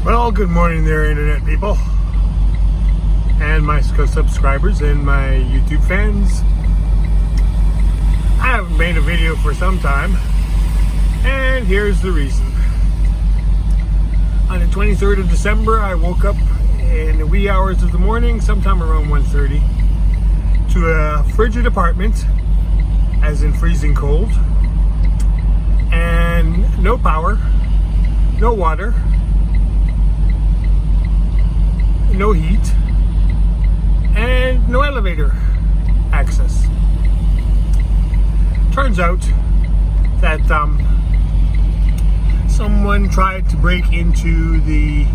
Well, good morning there, internet people, and my subscribers and my YouTube fans. I haven't made a video for some time, and here's the reason. On the 23rd of December, I woke up in the wee hours of the morning, sometime around 1:30, to a frigid apartment, as in freezing cold, and no power, no water, no heat, and no elevator access. Turns out that someone tried to break into the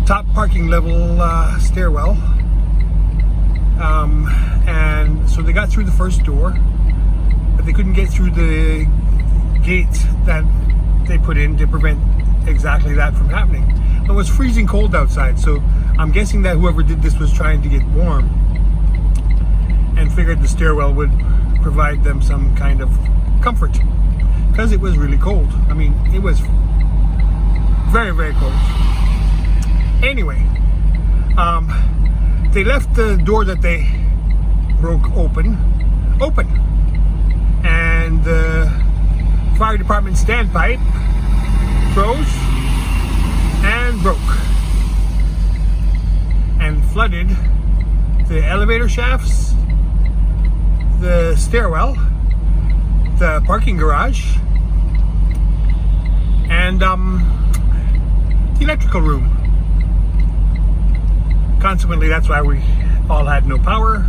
top parking level stairwell, and so they got through the first door, but they couldn't get through the gate that they put in to prevent exactly that from happening. It was freezing cold outside, so I'm guessing that whoever did this was trying to get warm and figured the stairwell would provide them some kind of comfort, because it was really cold. I mean, it was very, very cold. Anyway, they left the door that they broke open, and the fire department standpipe froze and broke and flooded the elevator shafts, the stairwell, the parking garage, and the electrical room. Consequently, that's why we all had no power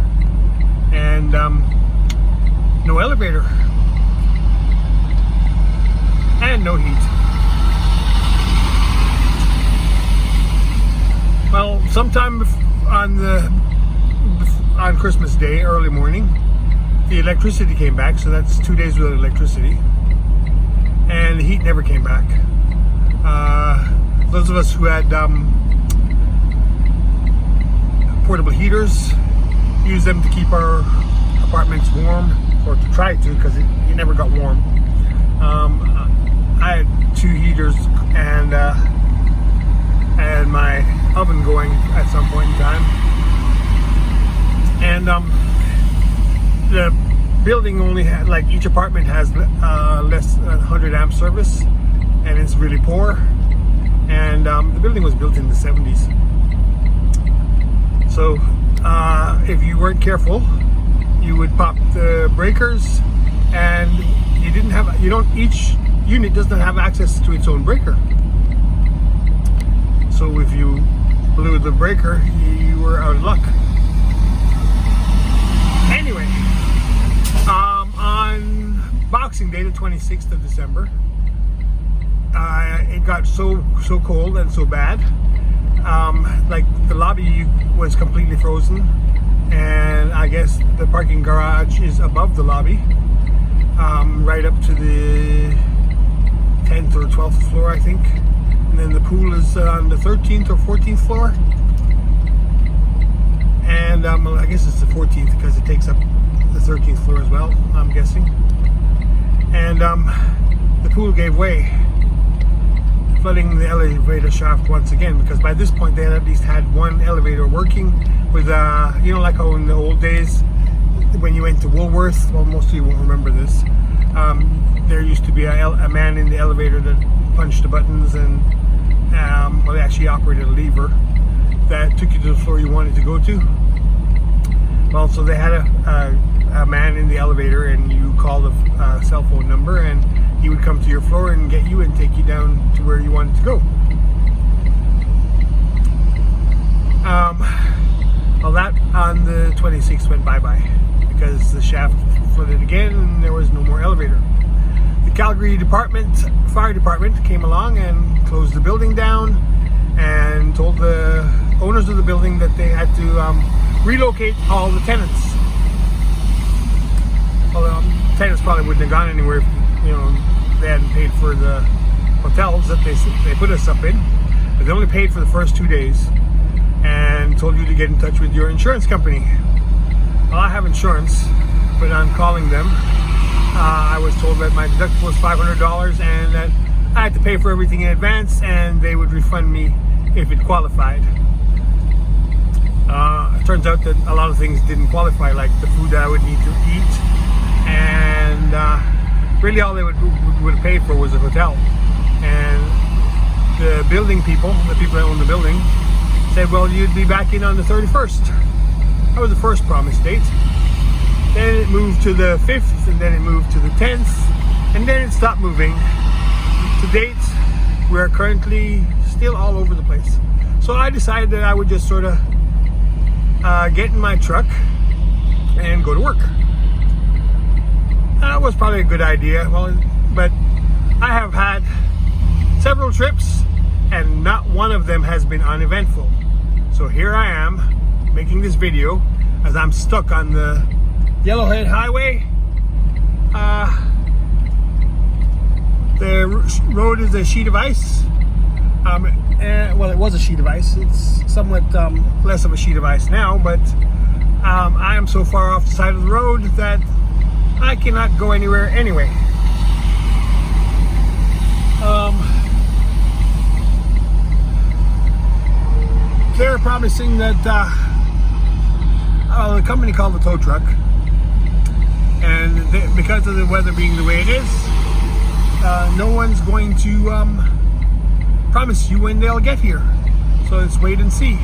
and no elevator and no heat. Well, sometime on Christmas Day, early morning, the electricity came back, so that's 2 days without electricity, and the heat never came back. Those of us who had portable heaters used them to keep our apartments warm, or to try to, because it never got warm. I had 2 heaters and my oven going at some point in time, and the building only had, like, each apartment has less than 100 amp service, and it's really poor, and the building was built in the 70s, so if you weren't careful, you would pop the breakers, and each unit does not have access to its own breaker. So if you blew the breaker, you were out of luck. Anyway, on Boxing Day, the 26th of December, it got so cold and so bad. Like, the lobby was completely frozen, and I guess the parking garage is above the lobby, right up to the 10th or 12th floor, I think. And then the pool is on the 13th or 14th floor. And I guess it's the 14th because it takes up the 13th floor as well, I'm guessing. And the pool gave way, flooding the elevator shaft once again, because by this point they had at least had one elevator working with, like how in the old days when you went to Woolworth, well, most of you won't remember this, there used to be a man in the elevator that punched the buttons and they actually operated a lever that took you to the floor you wanted to go to. Well, so they had a man in the elevator, and you call the cell phone number, and he would come to your floor and get you and take you down to where you wanted to go. Well, that on the 26th went bye-bye, because the shaft flooded again and there was no more elevator. The Calgary Fire Department came along and closed the building down and told the owners of the building that they had to relocate all the tenants. Well, tenants probably wouldn't have gone anywhere if they hadn't paid for the hotels that they put us up in. But they only paid for the first 2 days and told you to get in touch with your insurance company. Well, I have insurance, but I'm calling them. I was told that my deductible was $500 and that I had to pay for everything in advance, and they would refund me if it qualified. It turns out that a lot of things didn't qualify, like the food that I would need to eat, and really all they would pay for was a hotel. And the building people, the people that own the building, said, well, you'd be back in on the 31st. That was the first promise date. Then it moved to the 5th, and then it moved to the 10th, and then it stopped moving. To date, we are currently still all over the place. So I decided that I would just sort of get in my truck and go to work. That was probably a good idea, but I have had several trips and not one of them has been uneventful. So here I am making this video as I'm stuck on the Yellowhead Highway. The road is a sheet of ice. Well, it was a sheet of ice. It's somewhat less of a sheet of ice now, but I am so far off the side of the road that I cannot go anywhere anyway. They're probably seeing that the company called the tow truck, and because of the weather being the way it is, no one's going to promise you when they'll get here. So let's wait and see.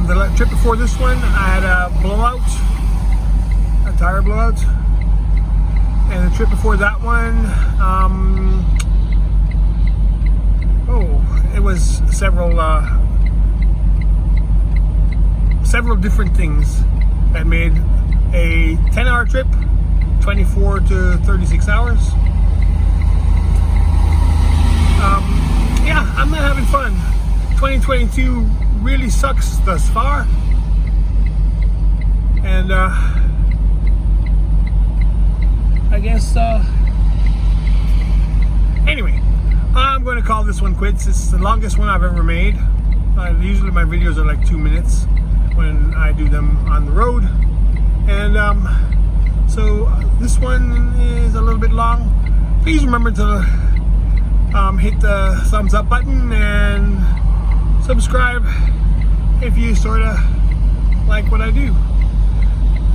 The trip before this one, I had a blowout, a tire blowout, and the trip before that one, it was several different things that made a 10-hour trip 24 to 36 hours. Yeah, I'm not having fun. 2022 really sucks thus far, and I guess anyway, I'm going to call this one quits. It's the longest one I've ever made. Usually my videos are like 2 minutes when I do them on the road, and so this one is a little bit long. Please remember to hit the thumbs up button and subscribe if you sort of like what I do.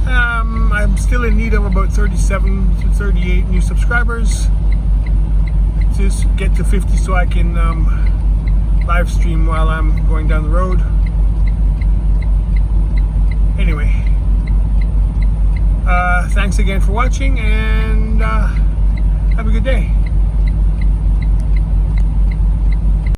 I'm still in need of about 37 to 38 new subscribers to get to 50 so I can live stream while I'm going down the road. Anyway, thanks again for watching, and have a good day.